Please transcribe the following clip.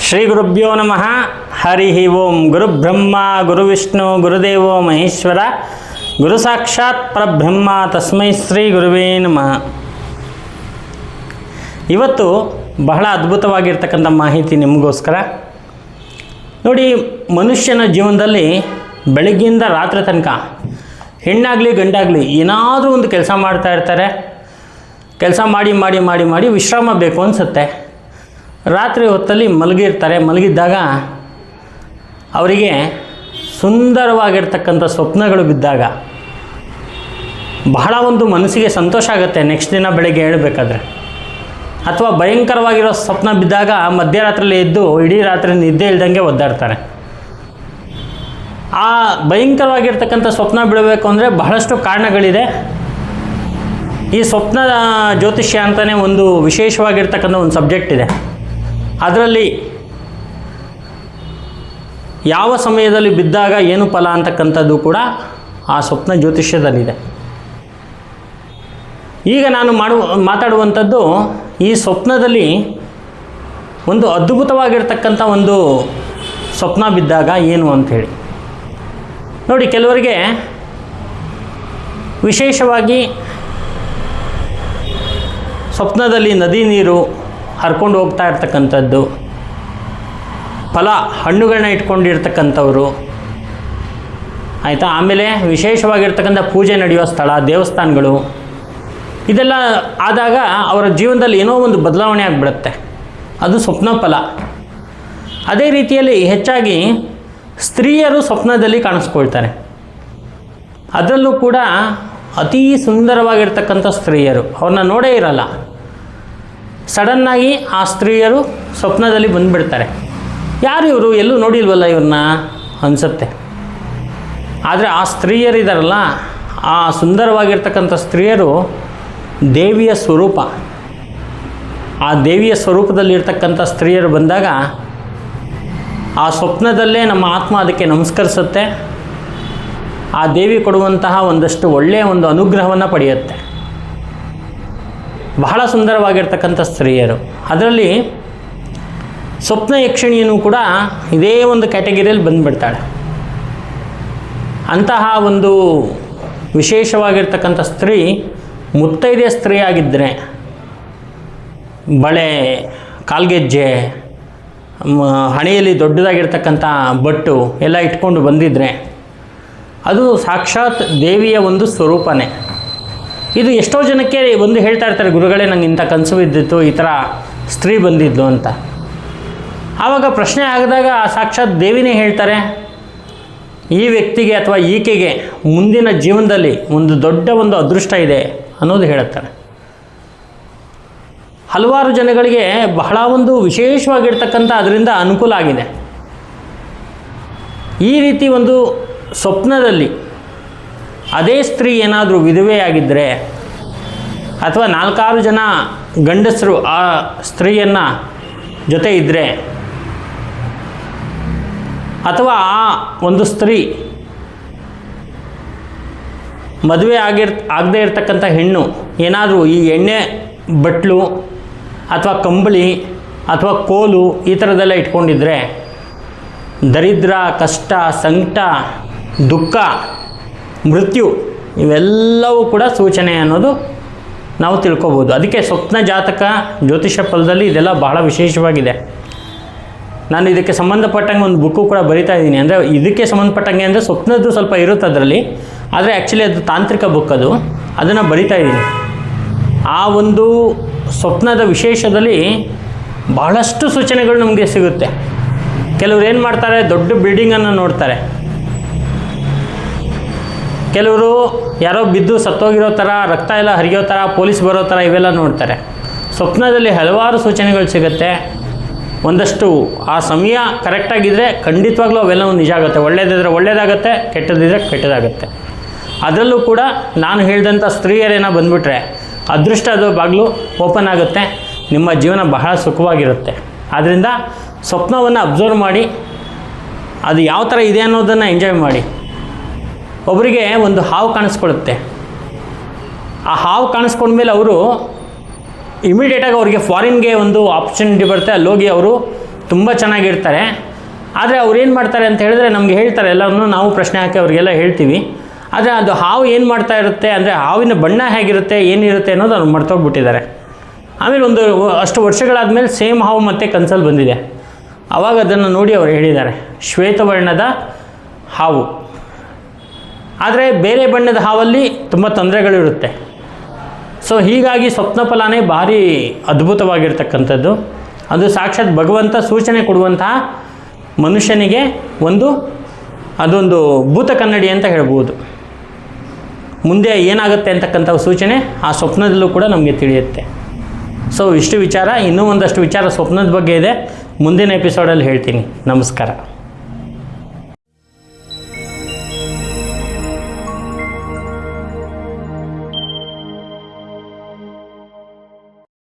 ಶ್ರೀ ಗುರುಭ್ಯೋ ನಮಃ. ಹರಿ ಓಂ. ಗುರುಬ್ರಹ್ಮ ಗುರುವಿಷ್ಣು ಗುರುದೇವೋ ಮಹೇಶ್ವರ, ಗುರು ಸಾಕ್ಷಾತ್ ಪರಬ್ರಹ್ಮ, ತಸ್ಮೈ ಶ್ರೀ ಗುರುವೇ ನಮಃ. ಇವತ್ತು ಬಹಳ ಅದ್ಭುತವಾಗಿರ್ತಕ್ಕಂಥ ಮಾಹಿತಿ ನಿಮಗೋಸ್ಕರ. ನೋಡಿ, ಮನುಷ್ಯನ ಜೀವನದಲ್ಲಿ ಬೆಳಗ್ಗಿಂದ ರಾತ್ರಿ ತನಕ ಹೆಣ್ಣಾಗಲಿ ಗಂಡಾಗಲಿ ಏನಾದರೂ ಒಂದು ಕೆಲಸ ಮಾಡ್ತಾ ಇರ್ತಾರೆ. ಕೆಲಸ ಮಾಡಿ ಮಾಡಿ ಮಾಡಿ ಮಾಡಿ ವಿಶ್ರಾಮ ಬೇಕು ಅನಿಸುತ್ತೆ. ರಾತ್ರಿ ಹೊತ್ತಲ್ಲಿ ಮಲಗಿರ್ತಾರೆ. ಮಲಗಿದ್ದಾಗ ಅವರಿಗೆ ಸುಂದರವಾಗಿರ್ತಕ್ಕಂಥ ಸ್ವಪ್ನಗಳು ಬಿದ್ದಾಗ ಬಹಳ ಒಂದು ಮನಸ್ಸಿಗೆ ಸಂತೋಷ ಆಗುತ್ತೆ. ನೆಕ್ಸ್ಟ್ ದಿನ ಬೆಳಗ್ಗೆ ಹೇಳಬೇಕಾದ್ರೆ, ಅಥವಾ ಭಯಂಕರವಾಗಿರೋ ಸ್ವಪ್ನ ಬಿದ್ದಾಗ ಮಧ್ಯರಾತ್ರಿಯಲ್ಲಿ ಎದ್ದು ಇಡೀ ರಾತ್ರಿ ನಿದ್ದೆ ಇಲ್ದಂಗೆ ಒದ್ದಾಡ್ತಾರೆ. ಆ ಭಯಂಕರವಾಗಿರ್ತಕ್ಕಂಥ ಸ್ವಪ್ನ ಬಿಡಬೇಕು ಅಂದರೆ ಬಹಳಷ್ಟು ಕಾರಣಗಳಿದೆ. ಈ ಸ್ವಪ್ನ ಜ್ಯೋತಿಷ್ಯ ಅಂತಲೇ ಒಂದು ವಿಶೇಷವಾಗಿರ್ತಕ್ಕಂಥ ಒಂದು ಸಬ್ಜೆಕ್ಟ್ ಇದೆ. ಅದರಲ್ಲಿ ಯಾವ ಸಮಯದಲ್ಲಿ ಬಿದ್ದಾಗ ಏನು ಫಲ ಅಂತಕ್ಕಂಥದ್ದು ಕೂಡ ಆ ಸ್ವಪ್ನ ಜ್ಯೋತಿಷ್ಯದಲ್ಲಿದೆ. ಈಗ ನಾನು ಮಾತಾಡುವಂಥದ್ದು ಈ ಸ್ವಪ್ನದಲ್ಲಿ ಒಂದು ಅದ್ಭುತವಾಗಿರ್ತಕ್ಕಂಥ ಒಂದು ಸ್ವಪ್ನ ಬಿದ್ದಾಗ ಏನು ಅಂಥೇಳಿ. ನೋಡಿ, ಕೆಲವರಿಗೆ ವಿಶೇಷವಾಗಿ ಸ್ವಪ್ನದಲ್ಲಿ ನದಿ ನೀರು ಹರ್ಕೊಂಡು ಹೋಗ್ತಾ ಇರ್ತಕ್ಕಂಥದ್ದು, ಫಲ ಹಣ್ಣುಗಳನ್ನ ಇಟ್ಕೊಂಡಿರ್ತಕ್ಕಂಥವ್ರು, ಆಯಿತಾ. ಆಮೇಲೆ ವಿಶೇಷವಾಗಿರ್ತಕ್ಕಂಥ ಪೂಜೆ ನಡೆಯುವ ಸ್ಥಳ, ದೇವಸ್ಥಾನಗಳು, ಇದೆಲ್ಲ ಆದಾಗ ಅವರ ಜೀವನದಲ್ಲಿ ಏನೋ ಒಂದು ಬದಲಾವಣೆ ಆಗಿಬಿಡುತ್ತೆ. ಅದು ಸ್ವಪ್ನ ಫಲ. ಅದೇ ರೀತಿಯಲ್ಲಿ ಹೆಚ್ಚಾಗಿ ಸ್ತ್ರೀಯರು ಸ್ವಪ್ನದಲ್ಲಿ ಕಾಣಿಸ್ಕೊಳ್ತಾರೆ. ಅದರಲ್ಲೂ ಕೂಡ ಅತೀ ಸುಂದರವಾಗಿರ್ತಕ್ಕಂಥ ಸ್ತ್ರೀಯರು, ಅವ್ರನ್ನ ನೋಡೇ ಇರಲ್ಲ. ಸಡನ್ನಾಗಿ ಆ ಸ್ತ್ರೀಯರು ಸ್ವಪ್ನದಲ್ಲಿ ಬಂದುಬಿಡ್ತಾರೆ. ಯಾರು ಇವರು, ಎಲ್ಲೂ ನೋಡಿಲ್ವಲ್ಲ ಇವ್ರನ್ನ ಅನಿಸುತ್ತೆ. ಆದರೆ ಆ ಸ್ತ್ರೀಯರಿದಾರಲ್ಲ, ಆ ಸುಂದರವಾಗಿರ್ತಕ್ಕಂಥ ಸ್ತ್ರೀಯರು ದೇವಿಯ ಸ್ವರೂಪ. ಆ ದೇವಿಯ ಸ್ವರೂಪದಲ್ಲಿರ್ತಕ್ಕಂಥ ಸ್ತ್ರೀಯರು ಬಂದಾಗ ಆ ಸ್ವಪ್ನದಲ್ಲೇ ನಮ್ಮ ಆತ್ಮ ಅದಕ್ಕೆ ನಮಸ್ಕರಿಸುತ್ತೆ. ಆ ದೇವಿ ಕೊಡುವಂತಹ ಒಂದಷ್ಟು ಒಳ್ಳೆಯ ಒಂದು ಅನುಗ್ರಹವನ್ನು ಪಡೆಯುತ್ತೆ. ಬಹಳ ಸುಂದರವಾಗಿರ್ತಕ್ಕಂಥ ಸ್ತ್ರೀಯರು. ಅದರಲ್ಲಿ ಸ್ವಪ್ನ ಯಕ್ಷಿಣಿಯೂ ಕೂಡ ಇದೇ ಒಂದು ಕ್ಯಾಟಗಿರಿಯಲ್ಲಿ ಬಂದುಬಿಡ್ತಾಳೆ. ಅಂತಹ ಒಂದು ವಿಶೇಷವಾಗಿರ್ತಕ್ಕಂಥ ಸ್ತ್ರೀ ಮುತ್ತೈದೆ ಸ್ತ್ರೀ ಆಗಿದ್ದರೆ, ಬಳೆ, ಕಾಲ್ಗೆಜ್ಜೆ, ಹಣೆಯಲ್ಲಿ ದೊಡ್ಡದಾಗಿರ್ತಕ್ಕಂಥ ಬಟ್ಟು ಎಲ್ಲ ಇಟ್ಕೊಂಡು ಬಂದಿದ್ದರೆ ಅದು ಸಾಕ್ಷಾತ್ ದೇವಿಯ ಒಂದು ಸ್ವರೂಪನೇ. ಇದು ಎಷ್ಟೋ ಜನಕ್ಕೆ ಒಂದು ಹೇಳ್ತಾ ಇರ್ತಾರೆ, ಗುರುಗಳೇ ನಂಗೆ ಇಂಥ ಕನಸು ಬಿದ್ದಿತ್ತು, ಈ ಥರ ಸ್ತ್ರೀ ಬಂದಿದ್ಲು ಅಂತ. ಆವಾಗ ಪ್ರಶ್ನೆ ಆಗಿದಾಗ ಸಾಕ್ಷಾತ್ ದೇವಿನೇ ಹೇಳ್ತಾರೆ, ಈ ವ್ಯಕ್ತಿಗೆ ಅಥವಾ ಈಕೆಗೆ ಮುಂದಿನ ಜೀವನದಲ್ಲಿ ಒಂದು ದೊಡ್ಡ ಒಂದು ಅದೃಷ್ಟ ಇದೆ ಅನ್ನೋದು ಹೇಳುತ್ತಾರೆ. ಹಲವಾರು ಜನಗಳಿಗೆ ಬಹಳ ಒಂದು ವಿಶೇಷವಾಗಿರ್ತಕ್ಕಂಥ ಅದರಿಂದ ಅನುಕೂಲ ಆಗಿದೆ. ಈ ರೀತಿ ಒಂದು ಸ್ವಪ್ನದಲ್ಲಿ ಅದೇ ಸ್ತ್ರೀ ಏನಾದರೂ ವಿಧವೆಯಾಗಿದ್ದರೆ, ಅಥವಾ 4-6 ಜನ ಗಂಡಸರು ಆ ಸ್ತ್ರೀಯನ್ನು ಜೊತೆ ಇದ್ದರೆ, ಅಥವಾ ಆ ಒಂದು ಸ್ತ್ರೀ ಮದುವೆ ಆಗದೇ ಇರತಕ್ಕಂಥ ಹೆಣ್ಣು ಏನಾದರೂ ಈ ಎಣ್ಣೆ ಬಟ್ಲು ಅಥವಾ ಕಂಬಳಿ ಅಥವಾ ಕೋಲು ಈ ಥರದ್ದೆಲ್ಲ ಇಟ್ಕೊಂಡಿದ್ರೆ ದರಿದ್ರ, ಕಷ್ಟ, ಸಂಕಟ, ದುಃಖ, ಮೃತ್ಯು ಇವೆಲ್ಲವೂ ಕೂಡ ಸೂಚನೆ ಅನ್ನೋದು ನಾವು ತಿಳ್ಕೊಬೋದು. ಅದಕ್ಕೆ ಸ್ವಪ್ನ ಜಾತಕ ಜ್ಯೋತಿಷ ಫಲದಲ್ಲಿ ಇದೆಲ್ಲ ಬಹಳ ವಿಶೇಷವಾಗಿದೆ. ನಾನು ಇದಕ್ಕೆ ಸಂಬಂಧಪಟ್ಟಂಗೆ ಒಂದು ಬುಕ್ಕು ಕೂಡ ಬರಿತಾ ಇದ್ದೀನಿ. ಅಂದರೆ ಇದಕ್ಕೆ ಸಂಬಂಧಪಟ್ಟಂಗೆ ಅಂದರೆ ಸ್ವಪ್ನದ್ದು ಸ್ವಲ್ಪ ಇರುತ್ತೆ ಅದರಲ್ಲಿ, ಆದರೆ ಆ್ಯಕ್ಚುಲಿ ಅದು ತಾಂತ್ರಿಕ ಬುಕ್, ಅದನ್ನು ಬರಿತಾ ಇದ್ದೀನಿ. ಆ ಒಂದು ಸ್ವಪ್ನದ ವಿಶೇಷದಲ್ಲಿ ಬಹಳಷ್ಟು ಸೂಚನೆಗಳು ನಮಗೆ ಸಿಗುತ್ತೆ. ಕೆಲವರು ಏನು ಮಾಡ್ತಾರೆ, ದೊಡ್ಡ ಬಿಲ್ಡಿಂಗನ್ನು ನೋಡ್ತಾರೆ. ಕೆಲವರು ಯಾರೋ ಬಿದ್ದು ಸತ್ತೋಗಿರೋ ಥರ, ರಕ್ತ ಎಲ್ಲ ಹರಿಯೋ ಥರ, ಪೊಲೀಸ್ ಬರೋ ಥರ ಇವೆಲ್ಲ ನೋಡ್ತಾರೆ. ಸ್ವಪ್ನದಲ್ಲಿ ಹಲವಾರು ಸೂಚನೆಗಳು ಸಿಗುತ್ತೆ. ಒಂದಷ್ಟು ಆ ಸಮಯ ಕರೆಕ್ಟಾಗಿದ್ದರೆ ಖಂಡಿತವಾಗ್ಲೂ ಅವೆಲ್ಲವೂ ನಿಜ ಆಗುತ್ತೆ. ಒಳ್ಳೆಯದಿದ್ರೆ ಒಳ್ಳೆಯದಾಗುತ್ತೆ, ಕೆಟ್ಟದಿದ್ದರೆ ಕೆಟ್ಟದಾಗುತ್ತೆ. ಅದರಲ್ಲೂ ಕೂಡ ನಾನು ಹೇಳಿದಂಥ ಸ್ತ್ರೀಯರೇನೋ ಬಂದುಬಿಟ್ರೆ ಅದೃಷ್ಟದ ಬಾಗಿಲು ಓಪನ್ ಆಗುತ್ತೆ. ನಿಮ್ಮ ಜೀವನ ಬಹಳ ಸುಖವಾಗಿರುತ್ತೆ. ಆದ್ದರಿಂದ ಸ್ವಪ್ನವನ್ನು ಅಬ್ಸರ್ವ್ ಮಾಡಿ ಅದು ಯಾವ ಥರ ಇದೆ ಅನ್ನೋದನ್ನು ಎಂಜಾಯ್ ಮಾಡಿ. ಒಬ್ಬರಿಗೆ ಒಂದು ಹಾವು ಕಾಣಿಸ್ಕೊಳ್ಳುತ್ತೆ. ಆ ಹಾವು ಕಾಣಿಸ್ಕೊಂಡ್ಮೇಲೆ ಅವರು ಇಮಿಡಿಯೇಟಾಗಿ ಅವರಿಗೆ ಫಾರಿನ್ಗೆ ಒಂದು ಆಪರ್ಚುನಿಟಿ ಬರುತ್ತೆ. ಅಲ್ಲೋಗಿ ಅವರು ತುಂಬ ಚೆನ್ನಾಗಿರ್ತಾರೆ. ಆದರೆ ಅವ್ರು ಏನು ಮಾಡ್ತಾರೆ ಅಂತ ಹೇಳಿದ್ರೆ ನಮಗೆ ಹೇಳ್ತಾರೆ, ಎಲ್ಲವನ್ನೂ ನಾವು ಪ್ರಶ್ನೆ ಹಾಕಿ ಅವರಿಗೆಲ್ಲ ಹೇಳ್ತೀವಿ. ಆದರೆ ಅದು ಹಾವು ಏನು ಮಾಡ್ತಾ ಇರುತ್ತೆ ಅಂದರೆ ಹಾವಿನ ಬಣ್ಣ ಹೇಗಿರುತ್ತೆ, ಏನಿರುತ್ತೆ ಅನ್ನೋದು ಅವ್ರು ಮರ್ತೋಗ್ಬಿಟ್ಟಿದ್ದಾರೆ. ಆಮೇಲೆ ಒಂದು ಅಷ್ಟು ವರ್ಷಗಳಾದಮೇಲೆ ಸೇಮ್ ಹಾವು ಮತ್ತೆ ಕನಸಲ್ಲಿ ಬಂದಿದೆ. ಆವಾಗ ಅದನ್ನು ನೋಡಿ ಅವರು ಹೇಳಿದ್ದಾರೆ, ಶ್ವೇತವರ್ಣದ ಹಾವು. ಆದರೆ ಬೇರೆ ಬಣ್ಣದ ಹಾವಲ್ಲಿ ತುಂಬ ತೊಂದರೆಗಳಿರುತ್ತೆ. ಸೊ ಹೀಗಾಗಿ ಸ್ವಪ್ನ ಫಲನೇ ಭಾರಿ ಅದ್ಭುತವಾಗಿರ್ತಕ್ಕಂಥದ್ದು. ಅದು ಸಾಕ್ಷಾತ್ ಭಗವಂತ ಸೂಚನೆ ಕೊಡುವಂತಹ ಮನುಷ್ಯನಿಗೆ ಅದೊಂದು ಭೂತ ಕನ್ನಡಿ ಅಂತ ಹೇಳ್ಬೋದು. ಮುಂದೆ ಏನಾಗುತ್ತೆ ಅಂತಕ್ಕಂಥ ಸೂಚನೆ ಆ ಸ್ವಪ್ನದಲ್ಲೂ ಕೂಡ ನಮಗೆ ತಿಳಿಯುತ್ತೆ. ಸೊ ಇಷ್ಟು ವಿಚಾರ, ಇನ್ನೂ ಒಂದಷ್ಟು ವಿಚಾರ ಸ್ವಪ್ನದ ಬಗ್ಗೆ ಇದೆ, ಮುಂದಿನ ಎಪಿಸೋಡಲ್ಲಿ ಹೇಳ್ತೀನಿ. ನಮಸ್ಕಾರ.